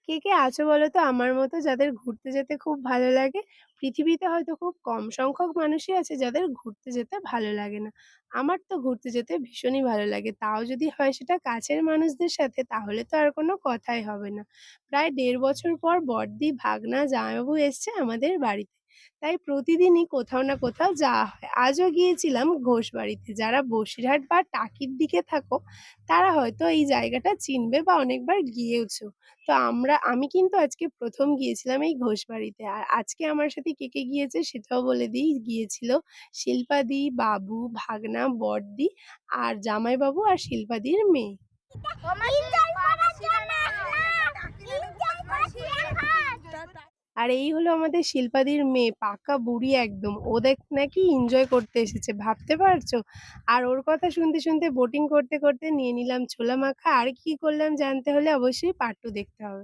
কে, কে আছো বলো তো আমার মতো যাদের ঘুরতে যেতে খুব ভালো লাগে? পৃথিবীতে হয়তো খুব কম সংখ্যক মানুষই আছে যাদের ঘুরতে যেতে ভালো লাগে না। আমার তো ঘুরতে যেতে ভীষণই ভালো লাগে। তাও যদি হয় সেটা কাছের মানুষদের সাথে তাহলে তো আর কোনো কথাই হবে না। প্রায় ১.৫ বছর পর বড়দি, ভাগনা, জামাইবাবু এসছে আমাদের বাড়িতে। তাই প্রতিদিনই কোথাও না কোথাও যাওয়া হয়। আজও গিয়েছিলাম ঘোষবাড়িতে। যারা বসিরহাট বা টাকির দিকে থাকো তারা হয়তো এই জায়গাটা চিনবে বা অনেকবার গিয়েওছো। তো আমি কিন্তু আজকে ১ম গিয়েছিলাম এই ঘোষবাড়িতে। আর আজকে আমার সাথে কে, কে গিয়েছে সেটাও বলে দিই। গিয়েছিল শিল্পাদি, বাবু, ভাগনা, বড়দি আর জামাইবাবু আর শিল্পাদির মেয়ে। এনজয় করার জন্য আসলাম। এনজয় করছি এখন। আর এই হলো আমাদের শিল্পাদির মেয়ে, পাকা বুড়ি একদম। ও নাকি এনজয় করতে এসেছে, ভাবতে পারছো? আর ওর কথা শুনতে, শুনতে বোটিং করতে, করতে নিয়ে নিলাম ছোলা মাখা। আর কি করলাম জানতে হলে অবশ্যই পার্ট 2 দেখতে হবে।